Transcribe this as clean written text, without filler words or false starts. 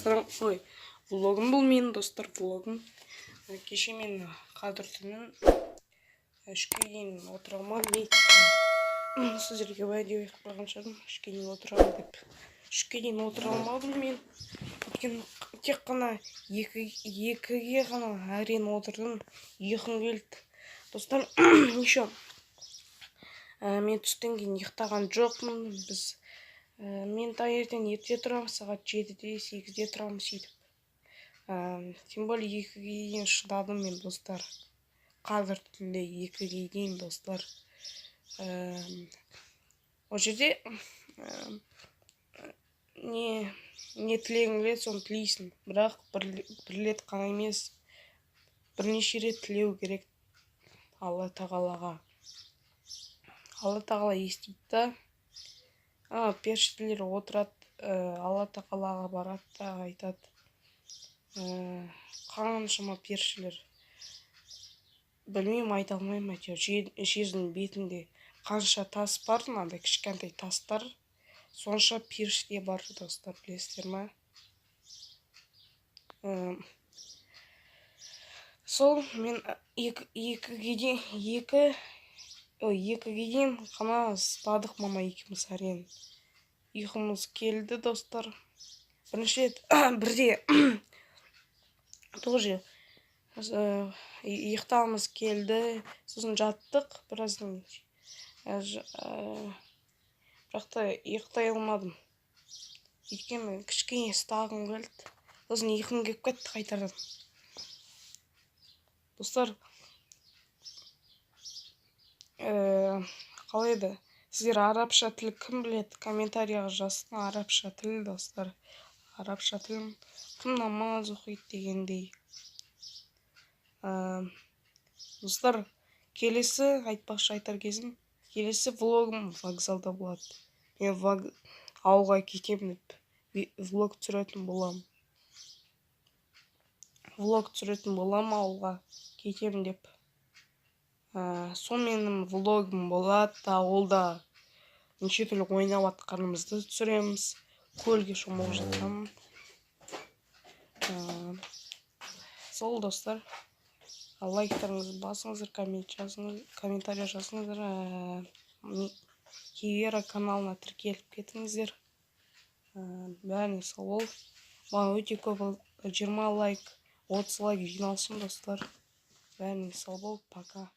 достар, влогым бұл менің достар, влогым. Кеше мен қадір түнін үшке дейін отыра алмадым. Сіздерге уәде қойған шығармын, үшке дейін отырамын деп. Үшке дейін отыра алмадым мен. Өйткені тек қана екіге ғана әрең отырдым. Ұйқым келді. Достар, еще мен түстен кейін ұйықтаған жоқпын. Мен таңертең ерте тұрамын, сағат 7-де, 8-де тұрамын сөйтіп. Тем более 2-ге дейін шыдадым мен, достар. Қазір түнде 2-ге дейін, достар. О жерде не тілегің келеді, соны тілейсің. Бірақ бір рет қана емес, бірнеше рет тілеу керек Алла тағалаға. Алла тағала естиді да. Періштелер отырады, Алла тағалаға барады да айтады. Қаншама періштелер. Білмеймін, айта алмаймын, жердің бетінде қанша тас бар, мынандай кішкентай тастар, сонша періште бар, достар, білесіздер ма? Сол мен 2-ге дейін қана ұстадық мама екеуміз әрең. Ұйқымыз келді, достар. Бірінші рет бірде тоже ұйықтағымыз келді, сосын жаттық біраздан. Бірақ та ұйықтай алмадым. Өйткені кішкене ұстағым келді. Сосын ұйқым келіп кетті қайтадан. Достар, қалай еді? Сіздер арабша тіл кім біледі? Комментарияға жазсын. Арабша тіл, достар. Арабша тіл кім намаз оқиды дегендей. Достар, келесі айтар кезім, келесі влогым вокзалда болады. Мен ауылға кетемін деп влог түсіретін боламын. Ауылға кетемін деп. Сол менің влогым болады, ауылда неше түрлі ойнап атқанымызды түсіреміз. Көлге шомылып жатқанмын. Сол, достар, лайктарыңызды басыңыздар, комментария жазыңыздар. Кивера каналына тіркеліп кетіңіздер. Бәріне сау бол. Маған өте көп 20 лайк, 30 лайк жиналсын, достар. Бәріне сау бол, пока.